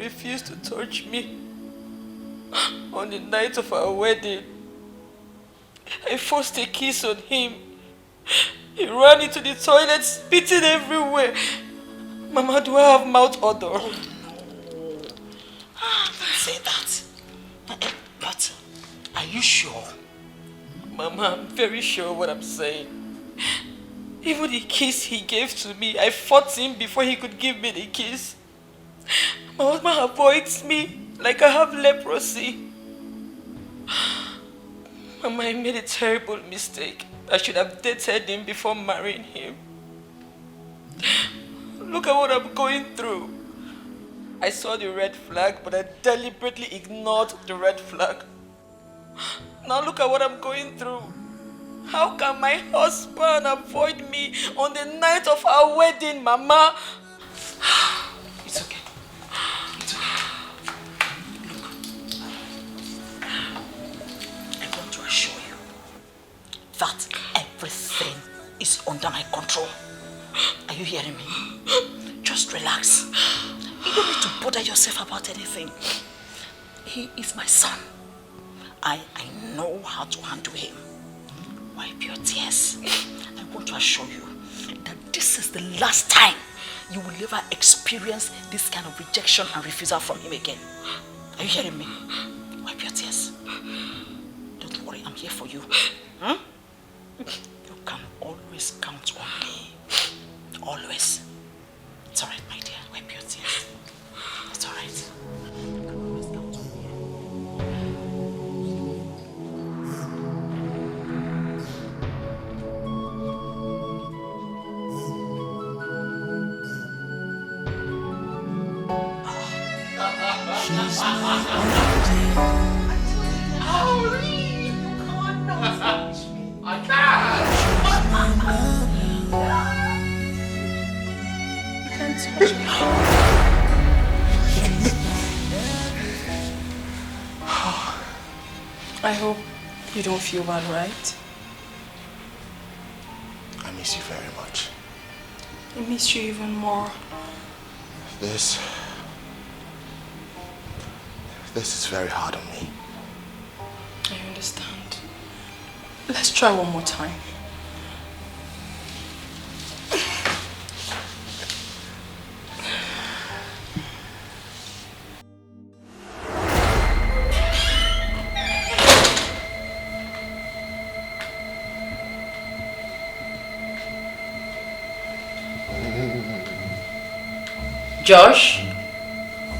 refused to touch me. On the night of our wedding, I forced a kiss on him. He ran into the toilet, spitting everywhere. Mama, do I have mouth odor? Oh, no. Don't say that. But, are you sure? Mama, I'm very sure what I'm saying. Even the kiss he gave to me, I fought him before he could give me the kiss. My husband avoids me like I have leprosy. Mama, I made a terrible mistake. I should have dated him before marrying him. Look at what I'm going through. I saw the red flag, but I deliberately ignored the red flag. Now look at what I'm going through. How can my husband avoid me on the night of our wedding, Mama? It's okay. It's okay. Look, I want to assure you that everything is under my control. Are you hearing me? Just relax. You don't need to bother yourself about anything. He is my son. I know how to handle him. Wipe your tears. I want to assure you that this is the last time you will ever experience this kind of rejection and refusal from him again. Are you hearing me? Wipe your tears. Don't worry, I'm here for you. Hmm? You can always count on me. Always. It's alright, my dear. Wipe your tears. It's alright. You can always count on me. I hope you don't feel bad, right? I miss you very much. I miss you even more. This is very hard on me. I understand. Let's try one more time. Josh,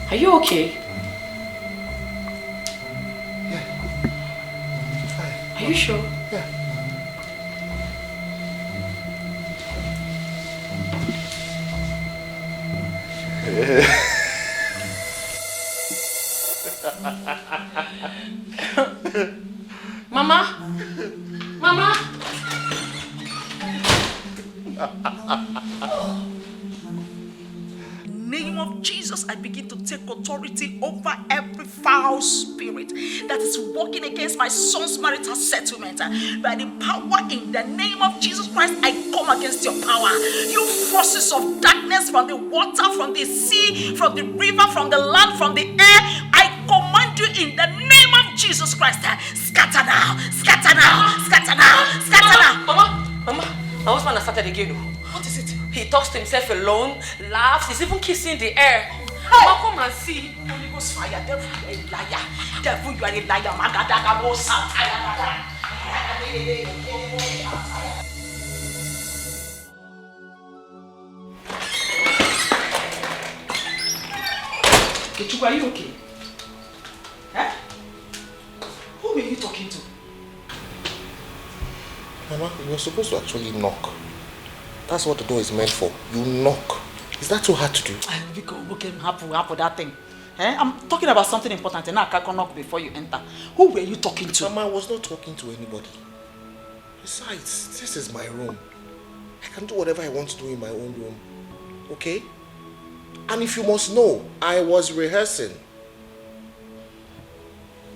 are you okay? Yeah. Fine. Are you sure? Yeah. Mama? Mama? Name of Jesus, I begin to take authority over every foul spirit that is working against my son's marital settlement. By the power in the name of Jesus Christ, I come against your power. You forces of darkness from the water, from the sea, from the river, from the land, from the air, I command you in the name of Jesus Christ. Scatter now, scatter now, scatter now, scatter now. Mama, my husband has started again. What is it? He talks to himself alone, laughs, he's even kissing the air. Mama, come and see. Holy Ghost fire, devil, you are a liar. Devil, you are a liar. Magadaga, go satire. Etiko, are you okay? Huh? Who were you talking to? Mama, you were supposed to actually knock. That's what the door is meant for. You knock. Is that so hard to do? What can happen that thing? I'm talking about something important and I can't knock before you enter. Who were you talking to? Mama, I was not talking to anybody. Besides, this is my room. I can do whatever I want to do in my own room. Okay? And if you must know, I was rehearsing.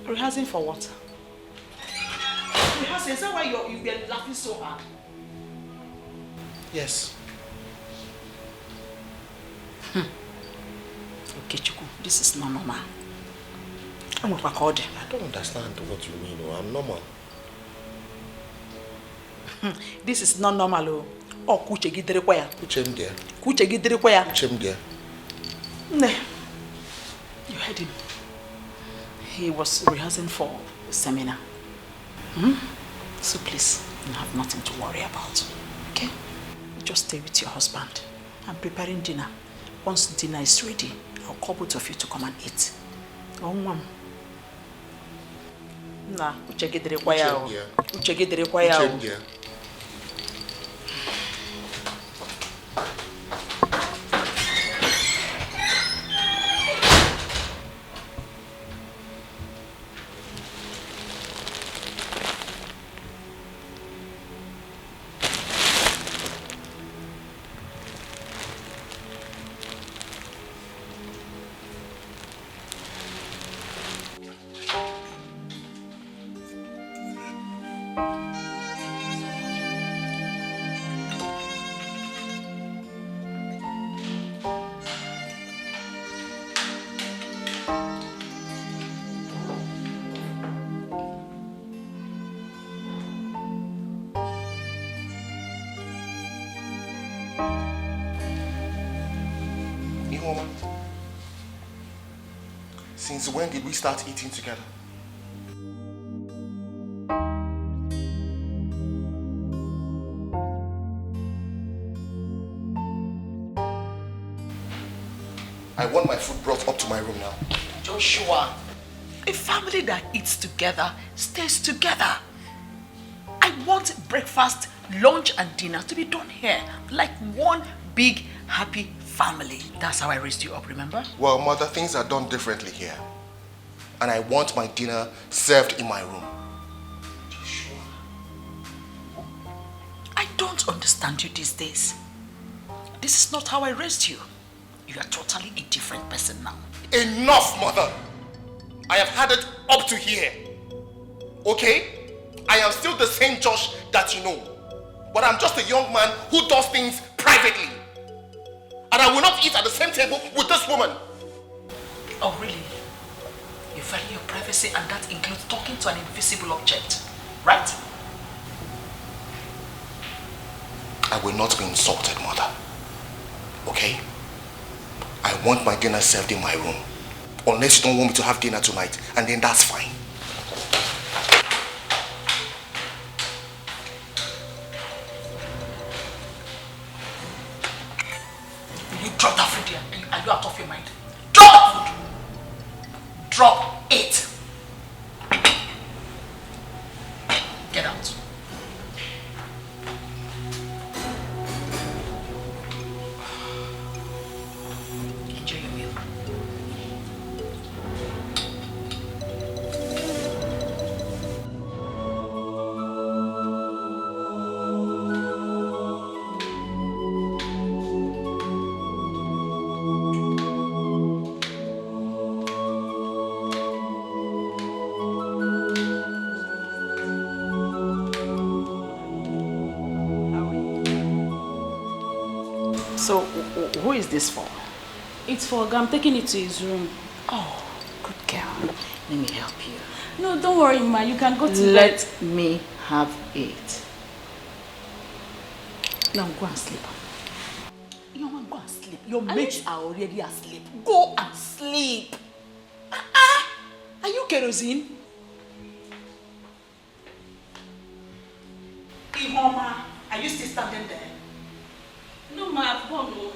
Rehearsing for what? Rehearsing? Is that why you were laughing so hard? Yes. Okay, Chuku, this is not normal. I don't understand what you mean. Oh, I'm normal. This is not normal. Oh, kuche gidere kwa ya. Kuche mdia. Kuche gidere kwa ya. Kuche mdia. Ne. You heard him. He was rehearsing for a seminar. So please, you have nothing to worry about. Okay? Just stay with your husband. I'm preparing dinner. Once dinner is ready, I'll call both of you to come and eat. Oh, mom. Nah, uche gidere kwa ya. Uche gidere kwa ya. Kuche mdia. Since when did we start eating together? I want my food brought up to my room now. Joshua, a family that eats together stays together. I want breakfast, lunch and dinner to be done here like one big happy family. That's how I raised you up, remember? Well, mother, things are done differently here. And I want my dinner served in my room. Joshua, I don't understand you these days. This is not how I raised you. You are totally a different person now. Enough, mother! I have had it up to here. Okay? I am still the same Josh that you know. But I'm just a young man who does things privately. And I will not eat at the same table with this woman. Oh, really? You value your privacy and that includes talking to an invisible object, right? I will not be insulted, mother. Okay? I want my dinner served in my room. Unless you don't want me to have dinner tonight, and then that's fine. Will you drop that food here? Are you out of your mind? Drop that food! Drop it! Get out. Enjoy your meal. So, who is this for? It's for I'm taking it to his room. Oh, good girl. Let me help you. No, don't worry, ma. You can go to Let bed. me have it. Now go and sleep. You want to go and sleep? Your mates are already asleep. Go and sleep. Are you kerosene? Ihoma, are you still standing there? No, ma. I've gone. No.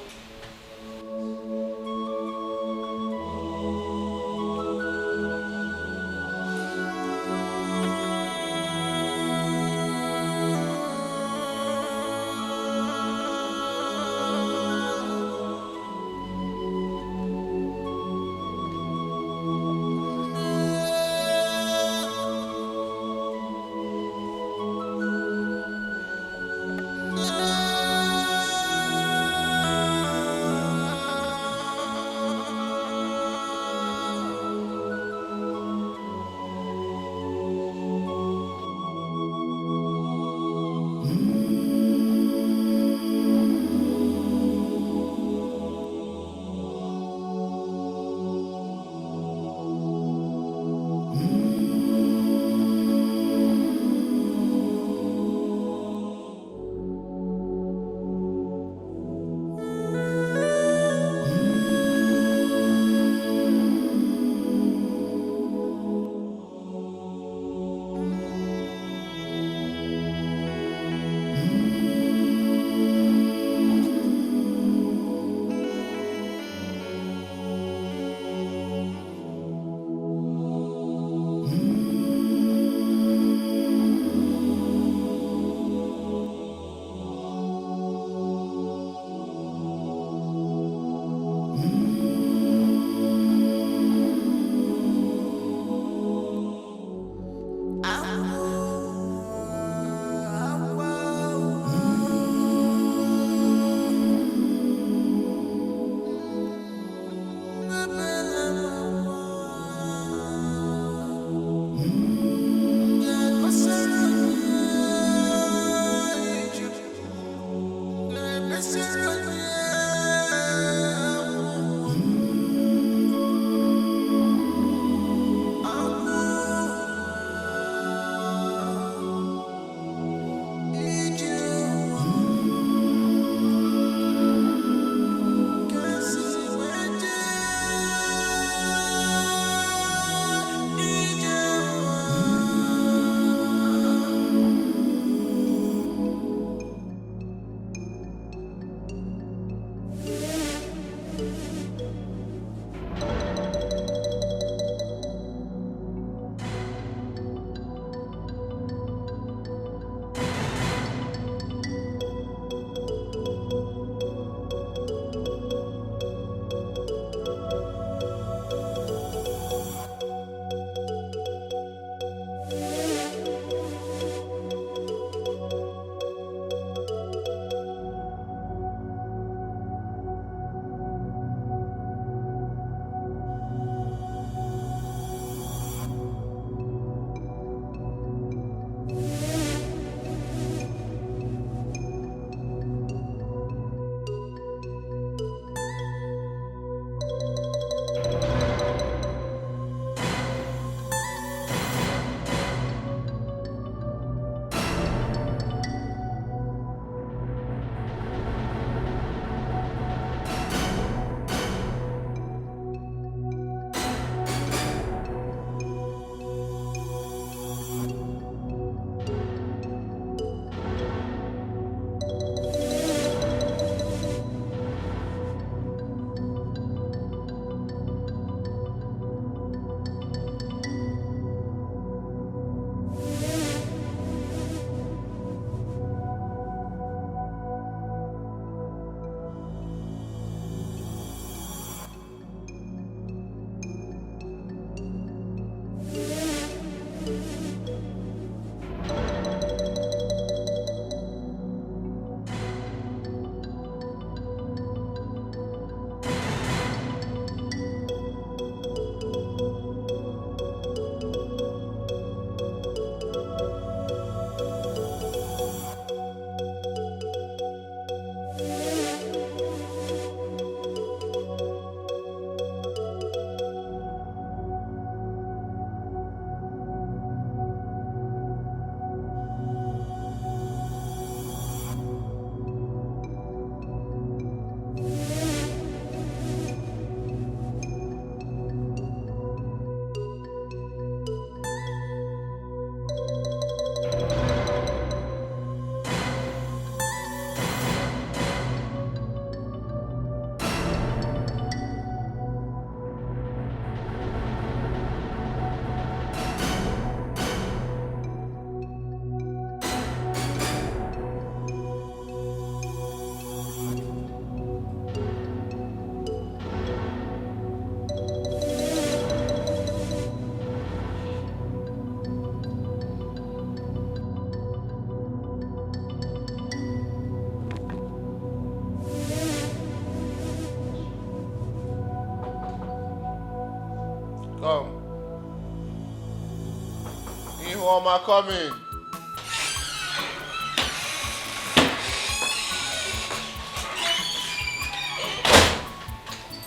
Homa coming.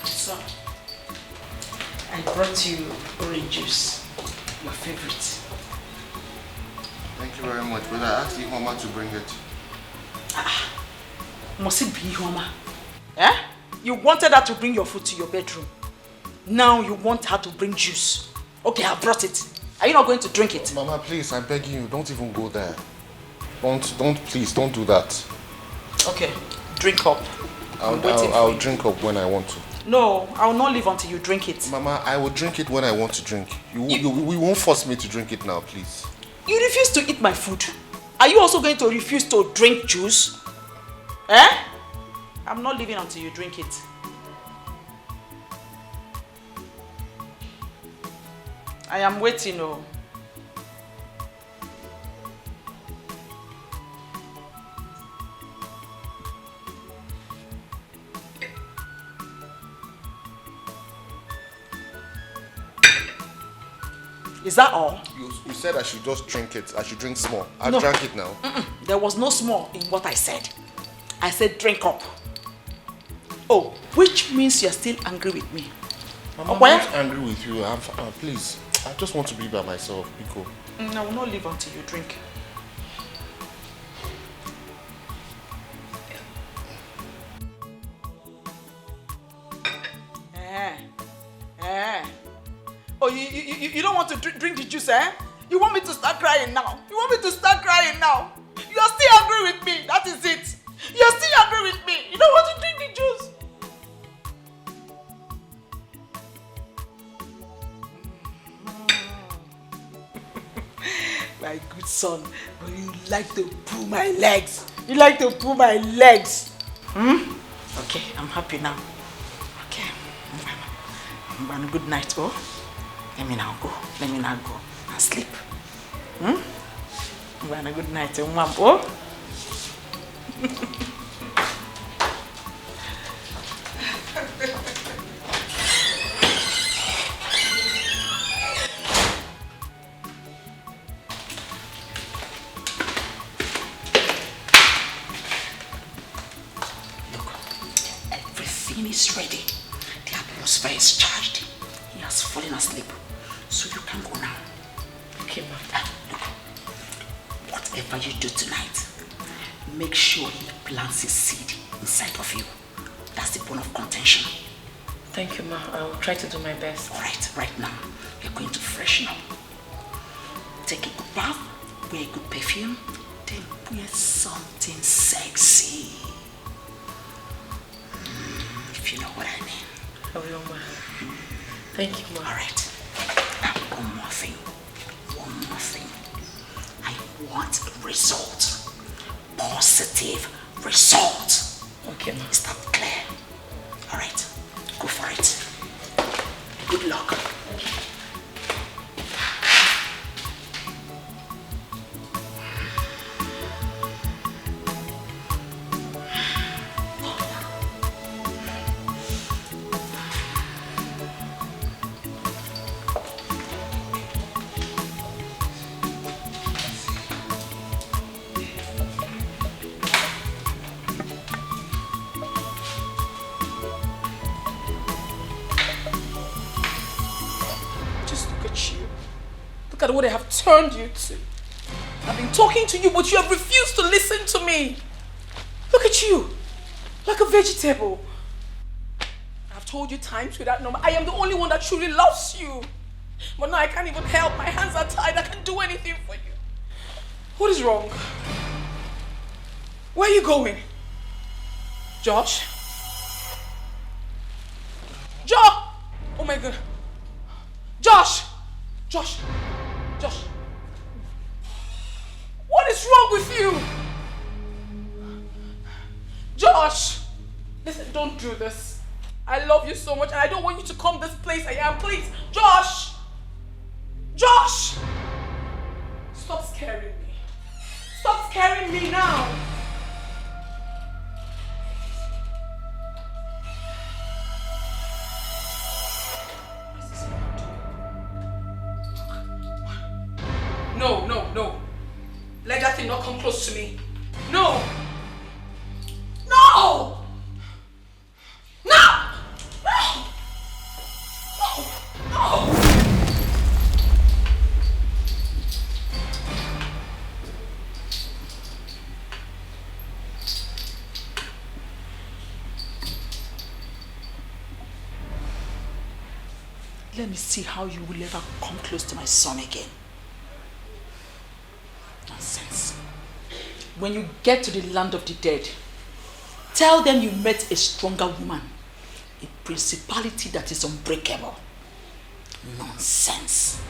So, I brought you orange juice, your favorite. Thank you very much, but I asked Homa to bring it. Must it be Homa? Eh? You wanted her to bring your food to your bedroom. Now you want her to bring juice. Okay, I brought it. Are you not going to drink it? Mama, please, I'm begging you, don't even go there. Please, don't do that. Okay, drink up. I'll drink up when I want to. No, I will not leave until you drink it. Mama, I will drink it when I want to drink. We won't force me to drink it now, please. You refuse to eat my food. Are you also going to refuse to drink juice? Eh? I'm not leaving until you drink it. I am waiting, oh. Is that all? You said I should just drink it. I should drink small. I No. drank it now. There was no small in what I said. I said drink up. Oh, which means you're still angry with me. Mama, I'm Where? not angry with you. Please, I just want to be by myself, Biko. I will not leave until you drink. Oh, you don't want to drink the juice, eh? You want me to start crying now? You want me to start crying now? You are still angry with me. That is it. You are still angry with me. You don't want to drink the juice. My good son, but you like to pull my legs. You like to pull my legs. Okay, I'm happy now. Okay. Good night, oh. Let me now go and sleep. Good night, oh. Is ready. The atmosphere is charged. He has fallen asleep. So you can go now. Okay, ma'am. Look, whatever you do tonight, make sure he plants his seed inside of you. That's the bone of contention. Thank you, ma. I'll try to do my best. Alright, right now, you're going to freshen up. Take a good bath, wear a good perfume, then wear something sexy. If you know what I mean. I will, ma. Thank you, ma. Alright. Now, one more thing. I want a result. Positive result. Okay, ma. Is that clear? Alright. Go for it. Good luck. Look at what I have turned you to. I've been talking to you, but you have refused to listen to me. Look at you, like a vegetable. I've told you times without number, I am the only one that truly loves you. But now I can't even help. My hands are tied. I can't do anything for you. What is wrong? Where are you going? Josh? Josh! Oh my God. Josh! Josh! Josh! What is wrong with you? Josh! Listen, don't do this. I love you so much and I don't want you to come this place I am. Please, Josh! Josh! Stop scaring me. Stop scaring me now. No, close to me. No! No! No! No! No! No! Let me see how you will ever come close to my son again. Nonsense. When you get to the land of the dead, tell them you met a stronger woman, a principality that is unbreakable. Nonsense.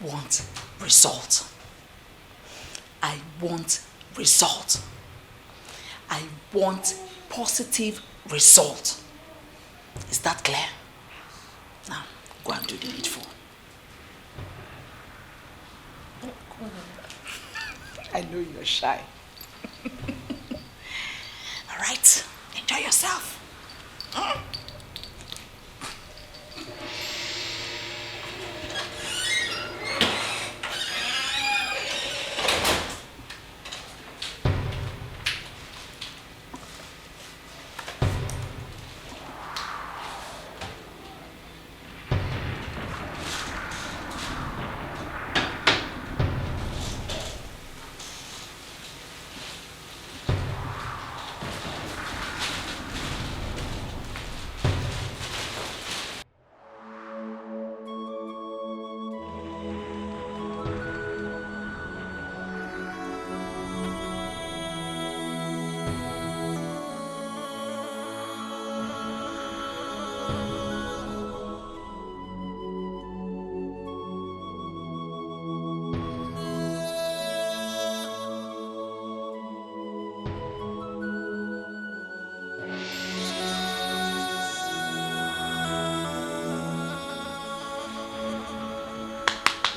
Want result. I want result. I want positive result. Is that clear? Now, go and do the needful. I know you're shy. All right, enjoy yourself.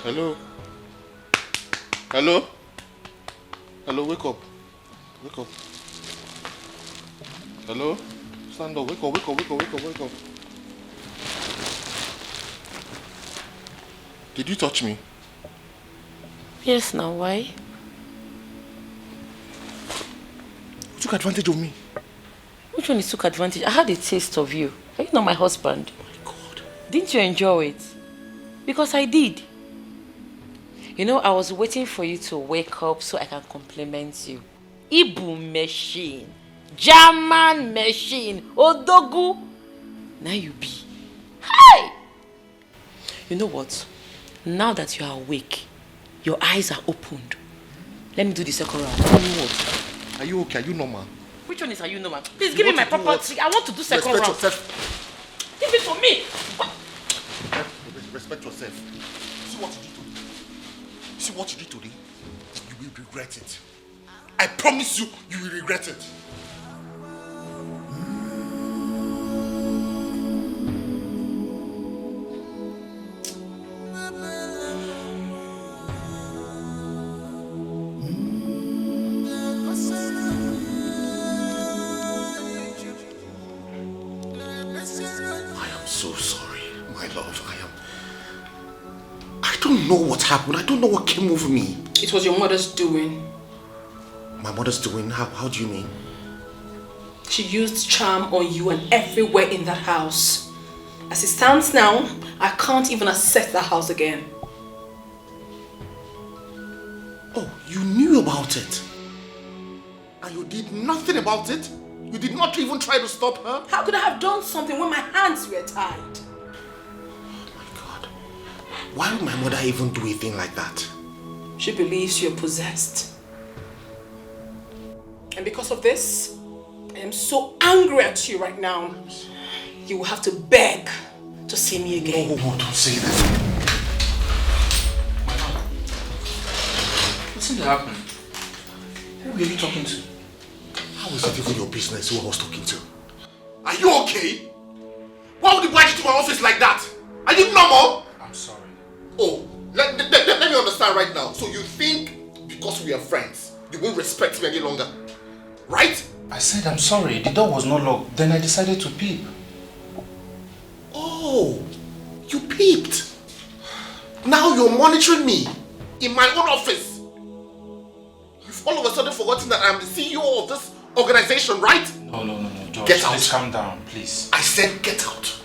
Hello? Hello? Hello, wake up. Wake up. Hello? Stand up, wake up, wake up, wake up, wake up, wake up. Did you touch me? Yes, now why? You took advantage of me. Which one is took advantage? I had a taste of you. Are you not my husband? Oh my God. Didn't you enjoy it? Because I did. You know, I was waiting for you to wake up so I can compliment you. Ibu machine. German machine. Odogu. Now you be. Hi! You know what? Now that you are awake, your eyes are opened. Let me do the second round. Tell me what? Are you okay? Are you normal? Which one is are you normal? Please give me my property. I want to do second round. Respect yourself. Give it to me. Respect yourself. See what you did today? See what you did today? You will regret it. I promise you, you will regret it. I am so sorry, my love. don't know what happened. I don't know what came over me. It was your mother's doing. My mother's doing? How do you mean? She used charm on you and everywhere in that house. As it stands now, I can't even access that house again. Oh, you knew about it? And you did nothing about it? You did not even try to stop her? How could I have done something when my hands were tied? Oh my God. Why would my mother even do a thing like that? She believes you're possessed. And because of this, I am so angry at you right now. You will have to beg to see me again. No, don't say that. Mama, what's happening? Who are you talking to? How is it even your business who I was talking to? Are you okay? Why would you barge into my office like that? Are you normal? I'm sorry. Oh, let me understand right now. So you think because we are friends, you won't respect me any longer? Right? I said I'm sorry. The door was not locked. Then I decided to peep. Oh, you peeped. Now you're monitoring me in my own office. You've all of a sudden forgotten that I'm the CEO of this organization, right? No, George. Get out. Please calm down, please. I said get out.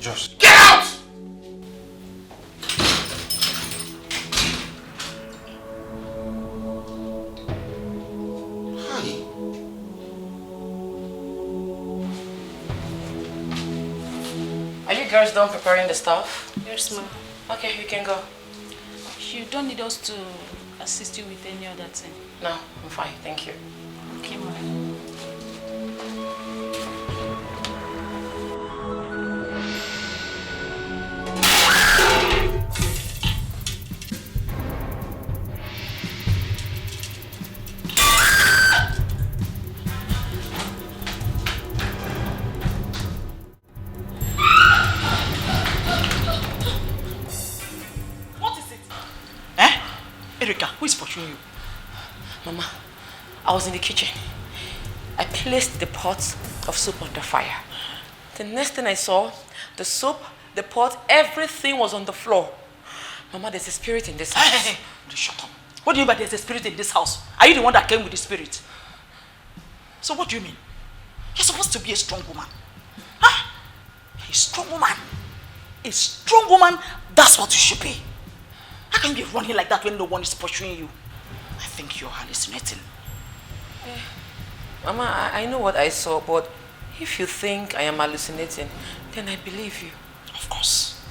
George. Get out! Hi. Are you girls done preparing the stuff? Yes, ma'am. Okay, we can go. You don't need us to assist you with any other thing. No, I'm fine, thank you. Okay, ma'am. Erica, who is pursuing you? Mama, I was in the kitchen. I placed the pot of soup on the fire. The next thing I saw, the soup, the pot, everything was on the floor. Mama, there's a spirit in this house. Hey, shut up. What do you mean by there's a spirit in this house? Are you the one that came with the spirit? So what do you mean? You're supposed to be a strong woman. Huh? A strong woman. A strong woman, that's what you should be. How can you be running like that when no one is pursuing you? I think you're hallucinating. Mama, I know what I saw, but if you think I am hallucinating, then I believe you. Of course.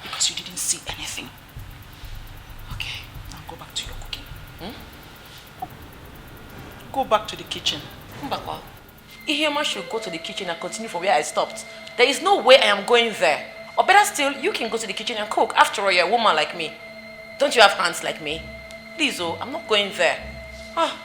Because you didn't see anything. Okay, now go back to your cooking. Go back to the kitchen. Mbakwa, Ihema should go to the kitchen and continue from where I stopped. There is no way I am going there. Or better still, you can go to the kitchen and cook. After all, you're a woman like me. Don't you have hands like me? Please, oh, I'm not going there. Ah.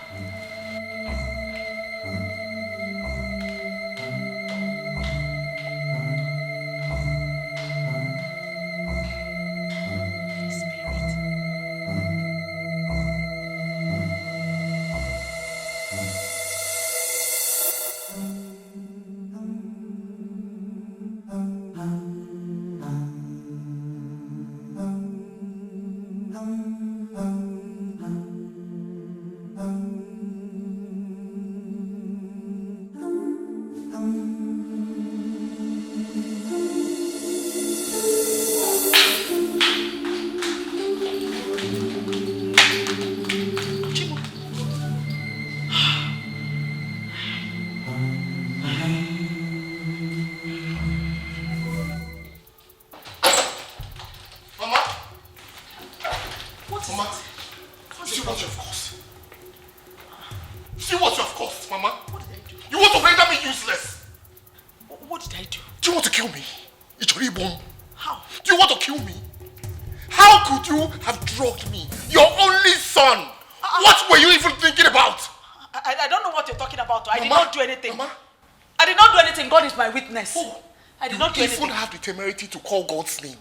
Oh, I did not do anything. You even have the temerity to call God's name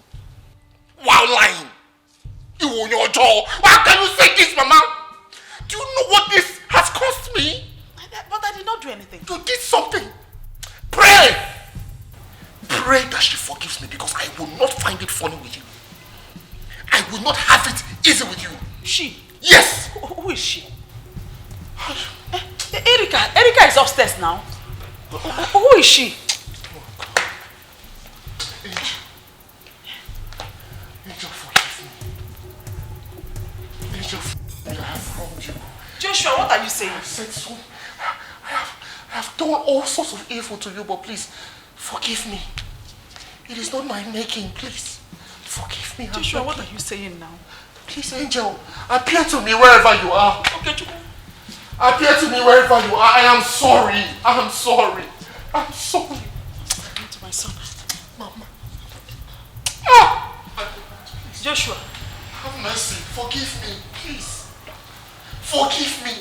while lying. You on your jaw. How can you say this, Mama? Do you know what this has cost me? But I did not do anything. You did something. Pray. pray that she forgives me because I will not find it funny with you. I will not have it easy with you. She? Yes! Who is she? Erika is upstairs now. Who is she? Angel, forgive me. Angel, I have wronged you. Joshua, what are you saying? I said so. I have done all sorts of evil to you, but please, forgive me. It is not my making, please. Forgive me. Joshua, what are you saying now? Please, Angel, appear to me wherever you are. Okay, Chukwu. Appear to me wherever you are. I am sorry. I am sorry. I'm sorry. Come to my son. Mama. Joshua. Have mercy. Forgive me, please. Forgive me.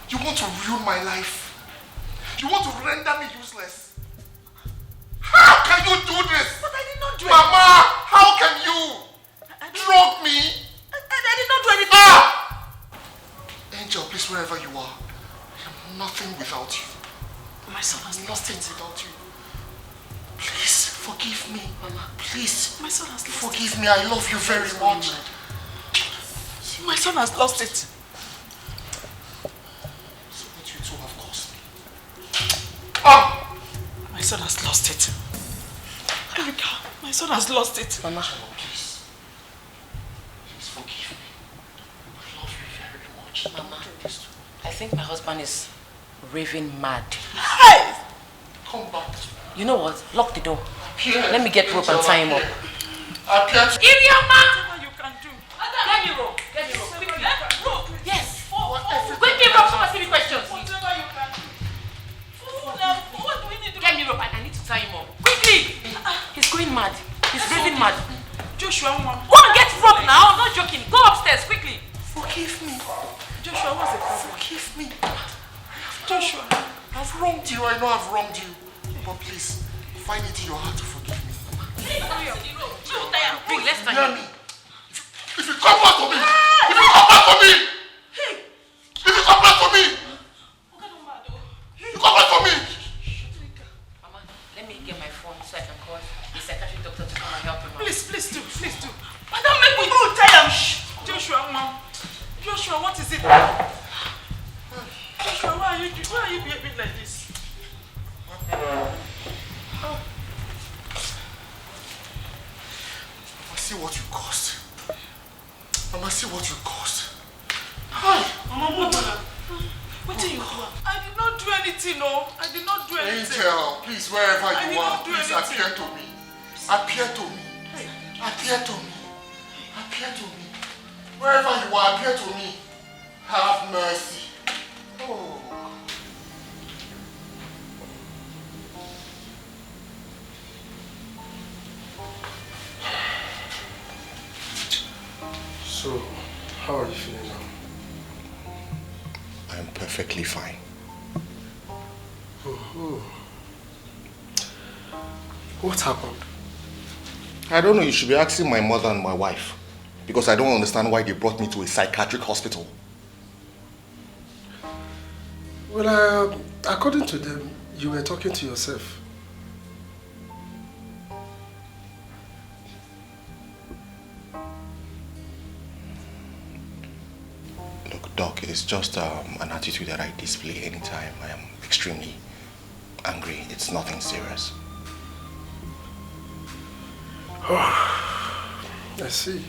You want to ruin my life. You want to render me useless. How can you do this? But I did not do Mama, how can you drug me? I did not do anything. Angel, please, wherever you are, I am nothing without you. My son has lost Nothing it. without you. Please, forgive me. Mama. Please. My son has lost Forgive me, I love you very much. it. My son has lost it. So what you two have cost me. My son has lost it. Erika, my son has lost it. Mama. Please. Please forgive me. I love you very much. Mama, I think my husband is raving mad. Hey! Come back. You know what? Lock the door. Appear. Let me get rope and tie him up. Appear to Irioma! Whatever you can do. Get me rope. Get me rope. Quickly. Rope. Yes. whatever. Quickly, rope. Come ask me questions. Whatever you can do. What do we need to do? Get me rope. I need to tie him up. Quickly. He's going mad. He's raving mad. Joshua, Go and get rope now. I'm not joking. Go upstairs quickly. Forgive me. Joshua, what's the problem? Forgive me. Joshua. I've wronged you. I know I've wronged you. But please, find it in your heart to forgive me. Bring, let's tie Hear him. me. If you come back to me. If you come back to me. If you come back to me. You come back to me. Mama, let me get my phone so I can call the psychiatric doctor to come and help him out. Please do. But don't make me go tell him. Joshua, mom. Joshua, what is it? Joshua, why are you behaving like this? Mama, see what you caused. Mama, see what you caused. Mama, what did you do? I did not do anything, no. I did not do anything. Angel, please, wherever I you did are, not do please anything. appear to me. Appear to me. Appear to me. Appear to me. Wherever you are, appear to me. Have mercy. Oh. So, how are you feeling now? I'm perfectly fine. What happened? I don't know, you should be asking my mother and my wife. Because I don't understand why they brought me to a psychiatric hospital. Well, according to them, you were talking to yourself. Look, Doc, it's just an attitude that I display anytime I am extremely angry. It's nothing serious. I see.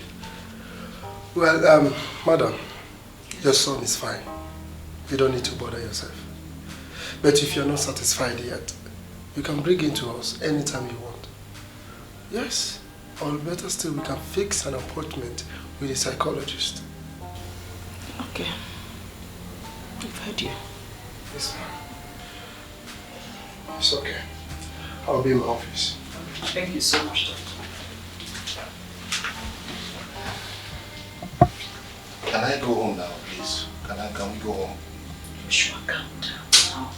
Well, madam, your son is fine. You don't need to bother yourself. But if you're not satisfied yet, you can bring him to us anytime you want. Yes, or better still, we can fix an appointment with a psychologist. Okay. I've heard you. Yes, ma'am. It's okay. I'll be in my office. Thank you so much, Doctor. Can I go home now, please? Can we go home? Joshua, calm down now.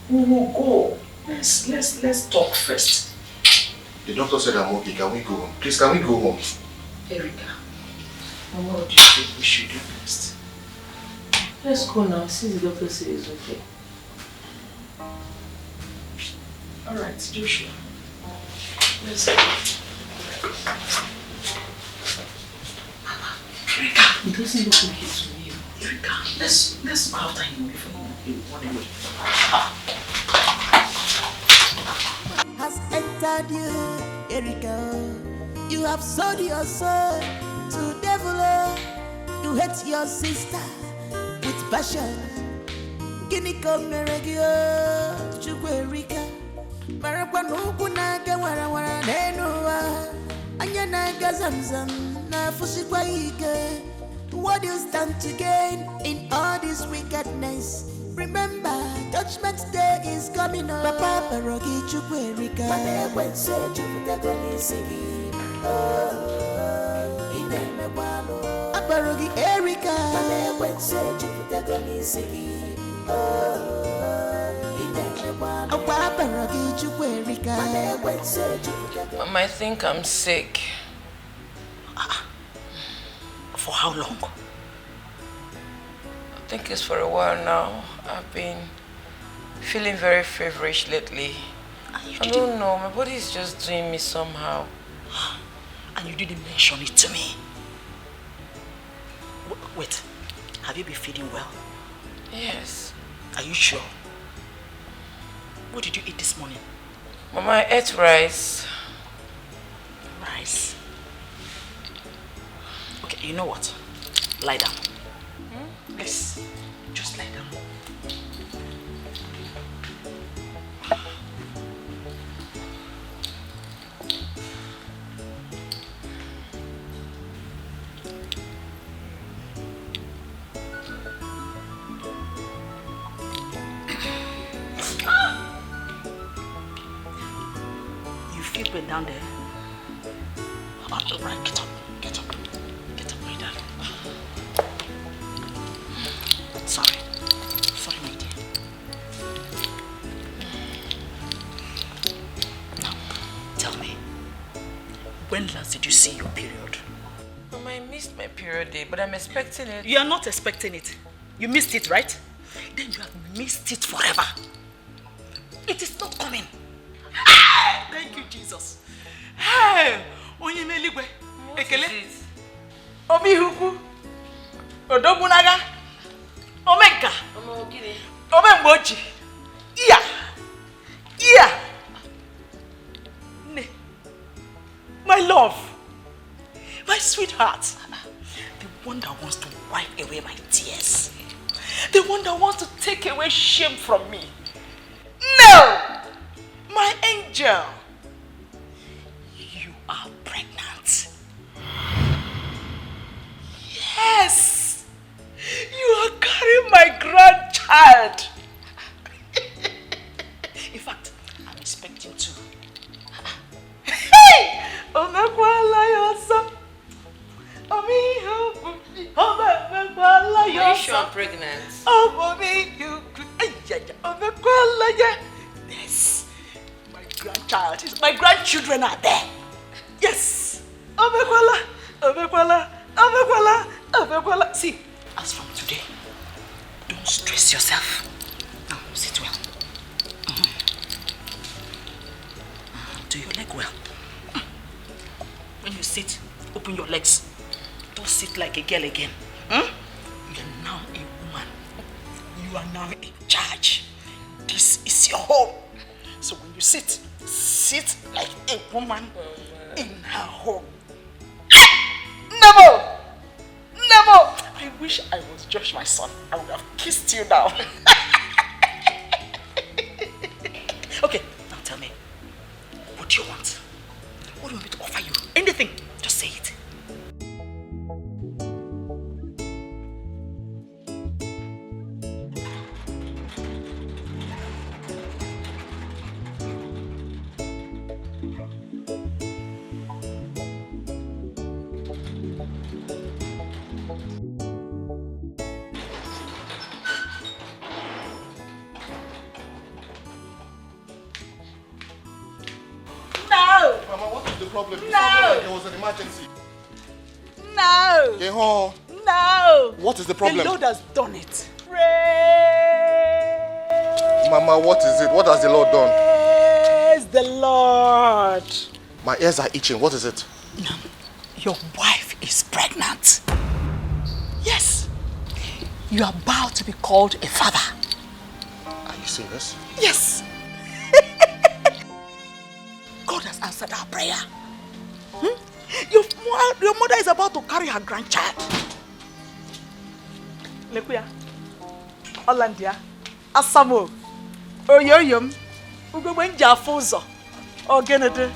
We will go. Let's talk first. The doctor said I'm okay. Can we go home? Please, can we go home? Erika, Mama, what do you think we should do next? Let's go now, since the doctor says it's okay. Alright, Joshua. Yes. Erika, it doesn't look like it's real. Erika, let's go after him before you run away. Has entered you, Erika. You have sold your soul to devil. You hate your sister with passion. Gini komeregio, chukwe Erika. Marakwa nuku naga wara wara nenuwa. Anya naga zamzam na fusikwa ike. What do you stand to gain in all this wickedness? Remember, Judgment Day is coming up. Papa Parogi chukwe Erika. Mane kwense chukwe sigi. Aparogi Erika. Mama, I think I'm sick. For how long? I think it's for a while now. I've been feeling very feverish lately. I don't know, my body is just doing me somehow. And you didn't mention it to me. Wait, have you been feeling well? Yes. Are you sure? What did you eat this morning? Mama, I ate rice. Rice? Okay, you know what? Lie down. Please, just lie down. Pain down there. All right, get up, my darling. Sorry, my dear. Now, tell me, when last did you see your period? Mama, I missed my period day, but I'm expecting it. You are not expecting it. You missed it, right? Then you have missed it forever. It is not coming. Thank you, Jesus. Hey, onye meligwe. Ekele. Obi huku. Odobunaga. Omega. Omemboji. Iya. Ne. My love. My sweetheart. The one that wants to wipe away my tears. The one that wants to take away shame from me. No! My angel. You are pregnant. Yes. You are carrying my grandchild. In fact, I'm expecting two. Hey! Are you sure I'm pregnant? Oh, mommy, you. Yes. My grandchildren are there. Yes. See, as from today, don't stress yourself. Now, sit well. Do your leg well. When you sit, open your legs. Don't sit like a girl again. You are now a woman. You are now in charge. This is your home. So when you sit like a woman in her home. Never! I wish I was Josh, my son. I would have kissed you now. Okay, now tell me, what do you want? What do you want me to offer you? Anything, just say it. Mama, what is the problem? You No. sounded like there was an emergency. No! Yeho, No! what is the problem? The Lord has done it. Mama, what is it? What has the Lord done? Praise the Lord. My ears are itching. What is it? Your wife is pregnant. Yes. You are about to be called a father. Are you serious? Yes. God has answered our prayer. Your mother is about to carry her grandchild. Lekuya, Olandia, Asamo, Oyoyum, Ugowenja Fuzo, Ogenede.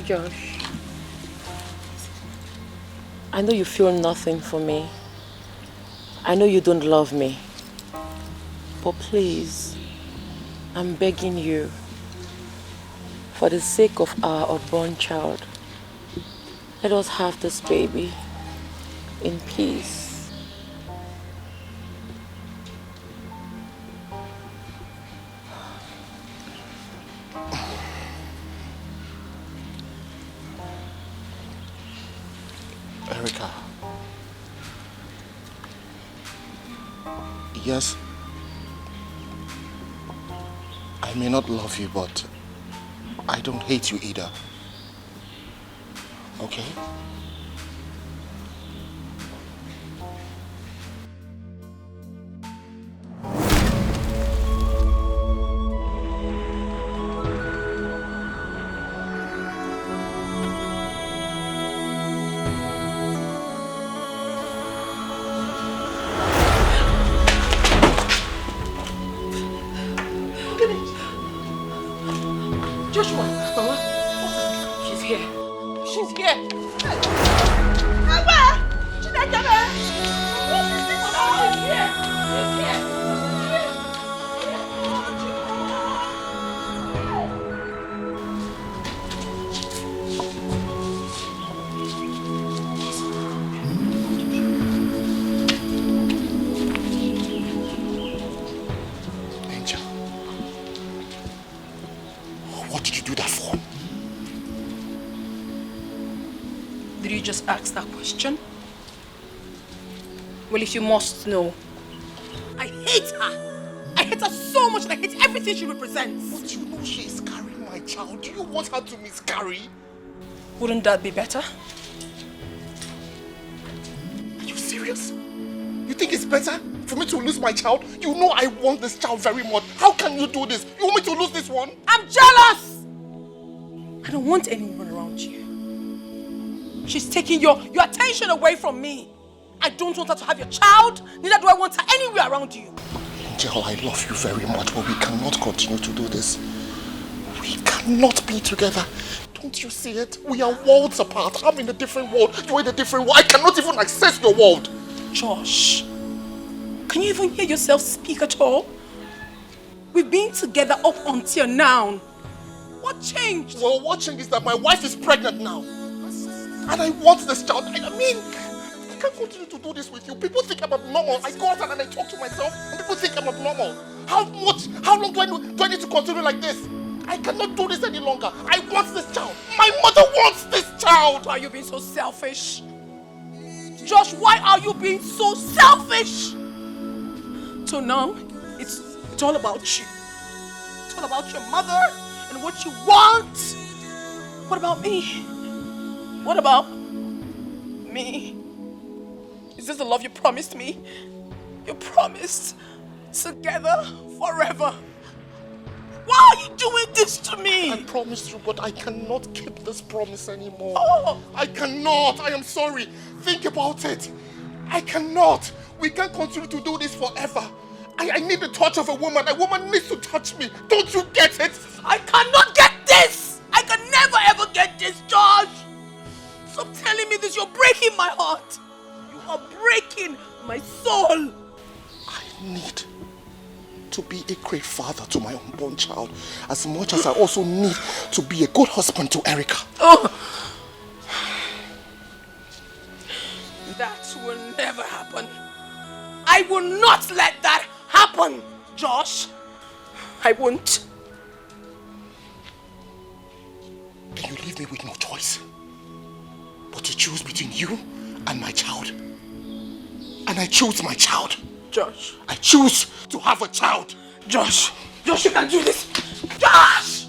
Josh, I know you feel nothing for me. I know you don't love me. But please, I'm begging you, for the sake of our unborn child, let us have this baby in peace. Erica. Yes, I may not love you, but I don't hate you either. Okay? Joshua, She's here. she's here. Mama! She's here. Angel. What did you do that for? Did you just ask that question? Well, if you must know, I hate her. I hate her so much and I hate everything she represents. But you know she is carrying my child. Do you want her to miscarry? Wouldn't that be better? Are you serious? You think it's better for me to lose my child? You know I want this child very much. How can you do this? You want me to lose this one? I'm jealous! I don't want anyone around you. She's taking your attention away from me. I don't want her to have your child, neither do I want her anywhere around you. Angel, I love you very much, but we cannot continue to do this. We cannot be together. Don't you see it? We are worlds apart. I'm in a different world. You're in a different world. I cannot even access your world. Josh, can you even hear yourself speak at all? We've been together up until now. What changed? Well, what changed is that my wife is pregnant now. And I want this child. I mean, I can't continue to do this with you. People think I'm abnormal. I go outside and I talk to myself, and people think I'm abnormal. How long do I need to continue like this? I cannot do this any longer. I want this child. My mother wants this child. Why are you being so selfish? Josh, why are you being so selfish? So now, it's all about you. It's all about your mother and what you want. What about me? What about me? Is this the love you promised me? You promised together forever. Why are you doing this to me? I promised you, but I cannot keep this promise anymore. Oh. I cannot. I am sorry. Think about it. I cannot. We can't continue to do this forever. I need the touch of a woman. A woman needs to touch me. Don't you get it? I cannot get this. I can never ever get this, Josh. Stop telling me this. You're breaking my heart. You are breaking my soul. I need to be a great father to my unborn child, as much as I also need to be a good husband to Erica. Oh. That will never happen. I will not let that happen, Josh. I won't. Then you leave me with no choice but to choose between you and my child. And I choose my child. Josh. I choose to have a child. Josh. Josh, you can do this. Josh!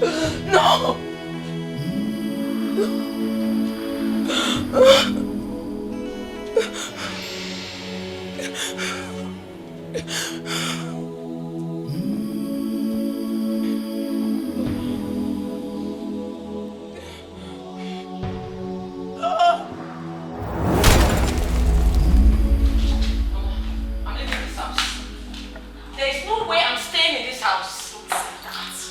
No! I'm leaving this house. There is no way I'm staying in this house.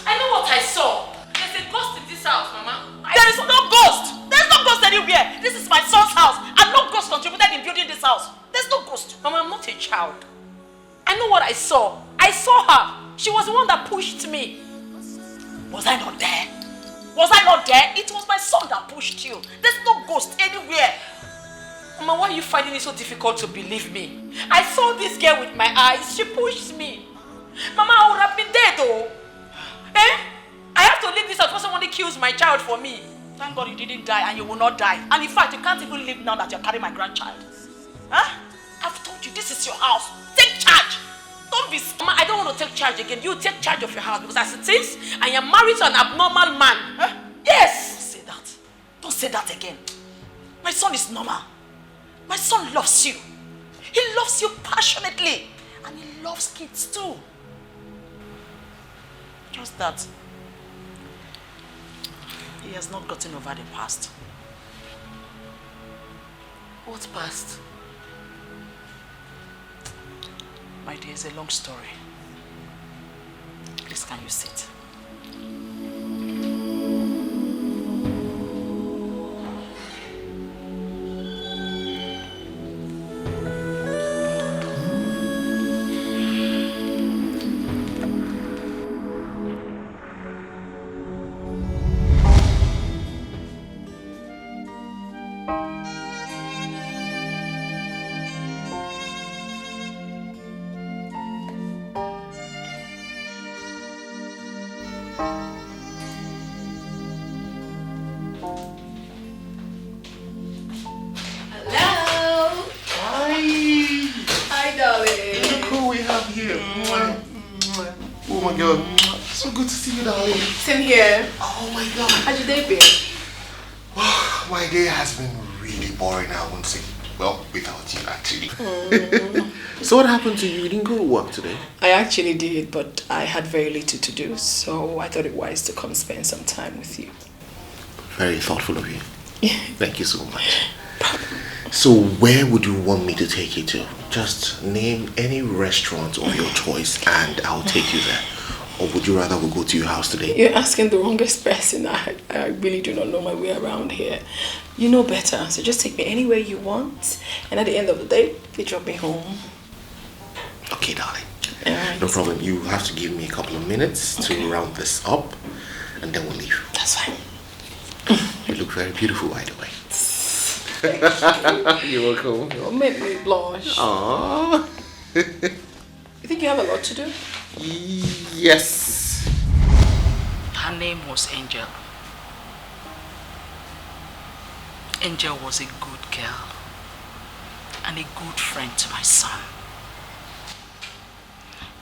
I know what I saw. There's a ghost in this house, Mama. There is no ghost! There's no ghost anywhere! This is my son's house, and no ghost contributed in building this house. There's no ghost. Mama, I'm not a child. I know what I saw. I saw her. She was the one that pushed me. Was I not there? Was I not there? It was my son that pushed you. There's no ghost anywhere. Mama, why are you finding it so difficult to believe me? I saw this girl with my eyes. She pushed me. Mama, I would have been dead though. Eh? I have to leave this house before somebody kills my child for me. Thank God you didn't die and you will not die. And in fact, you can't even live now that you're carrying my grandchild. Huh? I've told you, this is your house. Take charge. Don't be scared. Mama, I don't want to take charge again. You take charge of your house because as it is, I am married to an abnormal man. Huh? Yes. Don't say that. Don't say that again. My son is normal. My son loves you. He loves you passionately. And he loves kids too. Just that he has not gotten over the past. What past? My dear, it's a long story. Please, can you sit? Oh my God. So good to see you, darling. Same here. Oh my God. How's your day been? My day has been really boring, I won't say. Well, without you, actually. So what happened to you? You didn't go to work today? I actually did, but I had very little to do, so I thought it wise to come spend some time with you. Very thoughtful of you. Thank you so much. So where would you want me to take you to? Just name any restaurant of your choice and I'll take you there. Or would you rather we go to your house today? You're asking the wrongest person. I really do not know my way around here. You know better, so just take me anywhere you want. And at the end of the day, you drop me home. Okay, darling. Right. No problem. You have to give me a couple of minutes to round this up and then we'll leave. That's fine. You look very beautiful, by the way. You're welcome. You'll make me blush. Aww. You think you have a lot to do? Yes. Her name was Angel. Angel was a good girl and a good friend to my son.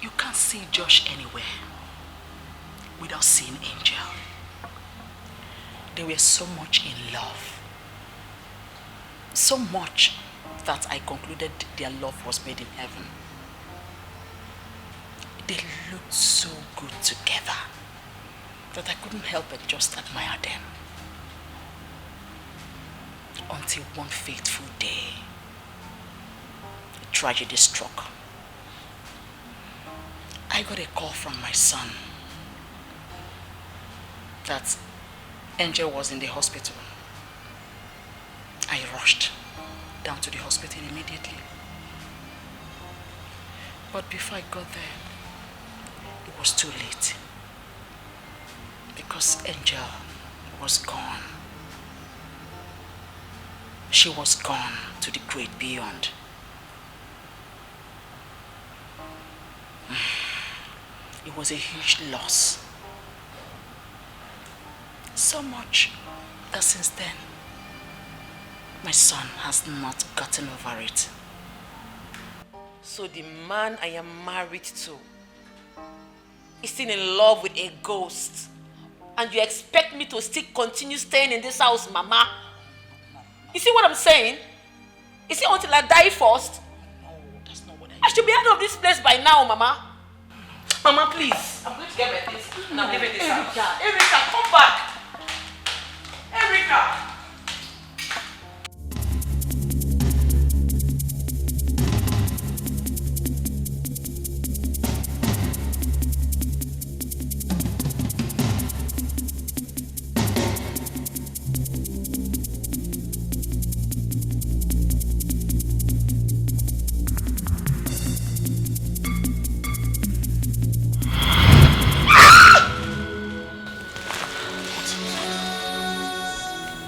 You can't see Josh anywhere without seeing Angel. They were so much in love. So much that I concluded their love was made in heaven. They looked so good together that I couldn't help but just admire them. Until one fateful day, a tragedy struck. I got a call from my son that Angel was in the hospital. I rushed down to the hospital immediately. But before I got there, it was too late. Because Angel was gone. She was gone to the great beyond. It was a huge loss. So much that since then, my son has not gotten over it. So the man I am married to is still in love with a ghost. And you expect me to still continue staying in this house, Mama? You see what I'm saying? You see, until I die first? No, that's not what I should be out of this place by now, Mama. Mama, please. I'm going to get my things. And I'm leaving this house. Erica, come back. Erica.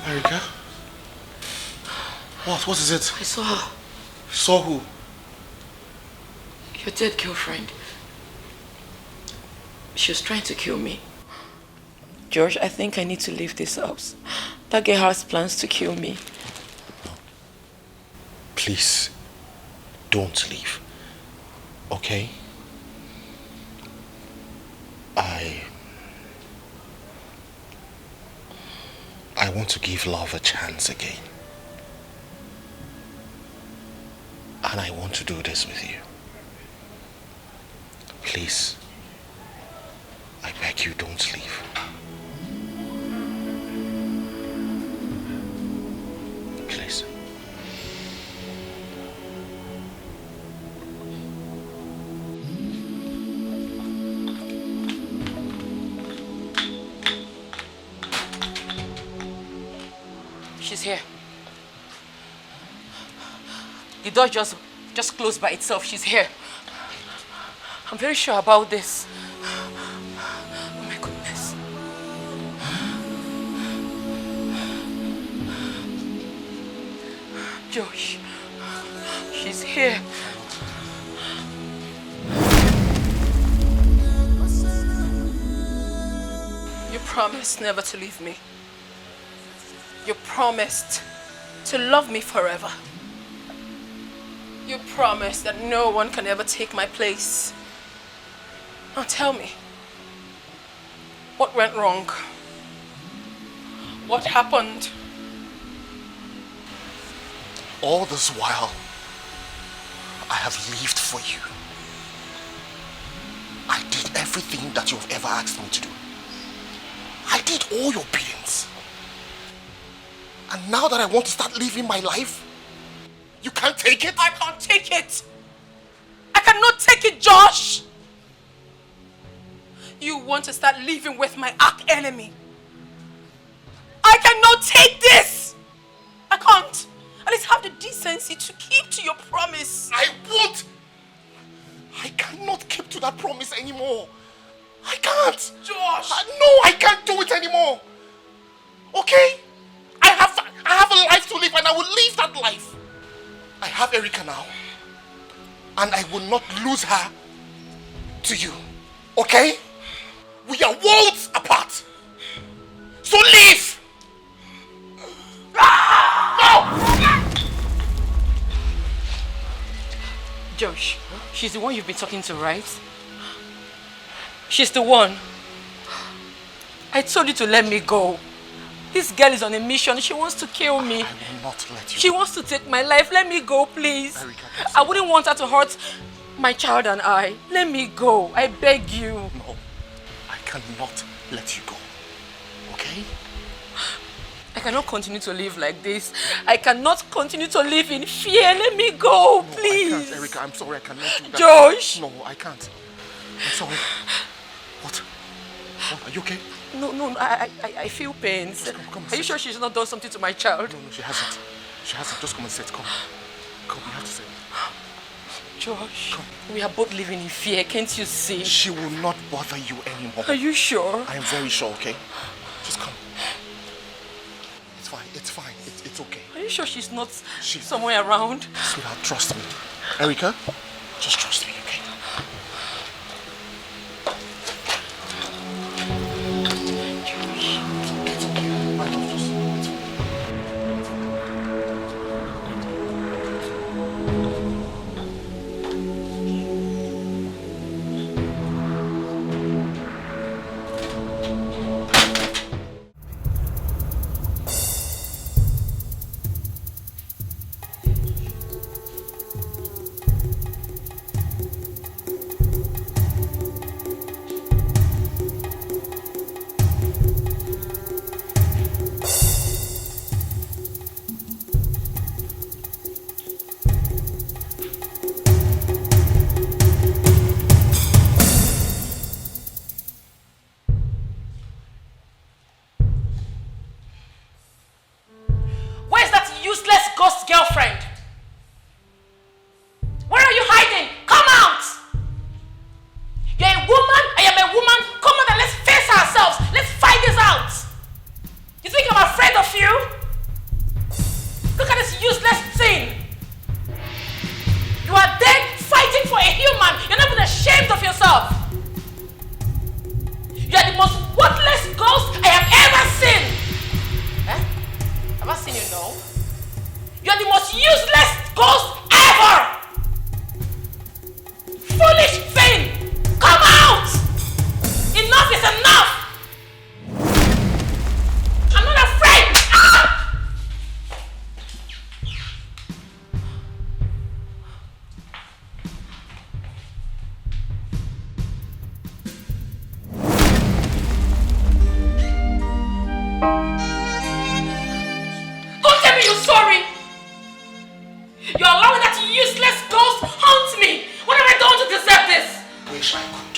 Erica? What? What is it? I saw her. You saw who? Your dead girlfriend. She was trying to kill me. George, I think I need to leave this house. That girl has plans to kill me. Please, don't leave. Okay? I want to give love a chance again. And I want to do this with you. Please, I beg you, don't leave. Please. She's here. The door just closed by itself. She's here. I'm very sure about this. Oh my goodness. Josh, she's here. You promised never to leave me. You promised to love me forever. You promised that no one can ever take my place. Now tell me, what went wrong? What happened? All this while, I have lived for you. I did everything that you've ever asked me to do. I did all your biddings. And now that I want to start living my life, you can't take it? I can't take it. I cannot take it, Josh. You want to start living with my arch enemy. I cannot take this. I can't. At least have the decency to keep to your promise. I won't. I cannot keep to that promise anymore. I can't. Josh. No, I can't do it anymore. Okay? I have a life to live and I will live that life. I have Erica now. And I will not lose her to you. Okay? We are worlds apart. So leave! No! Josh, she's the one you've been talking to, right? She's the one. I told you to let me go. This girl is on a mission. She wants to kill me. I will not let you. She wants to take my life. Let me go, please. Erica, I wouldn't want her to hurt my child and I. Let me go. I beg you. No, I cannot let you go. Okay? I cannot continue to live like this. I cannot continue to live in fear. Let me go, please. I can't, Erica. I'm sorry. I cannot do that. Josh. No, I can't. I'm sorry. What? Are you okay? No, I feel pains. Come Are you sure she's not done something to my child? No, she hasn't. She hasn't. Just come and sit. Come. Come, we have to sit. Josh, Come. we are both living in fear. Can't you see? She will not bother you anymore. Are you sure? I am very sure, okay? Just come. It's fine. It's fine. It's okay. Are you sure she's not somewhere around? Sweetheart, trust me. Erica, just trust me, okay? scared of you? Look at this useless thing. You are there fighting for a human. You're not even ashamed of yourself. You are the most worthless ghost I have ever seen. Eh? Have I seen you? No. You are the most useless ghost ever. Foolish thing. Come out. Enough is enough. I'm not afraid. Ah! Don't tell me you're sorry. You're allowing that useless ghost haunt me. What have I done to deserve this? Wish I could.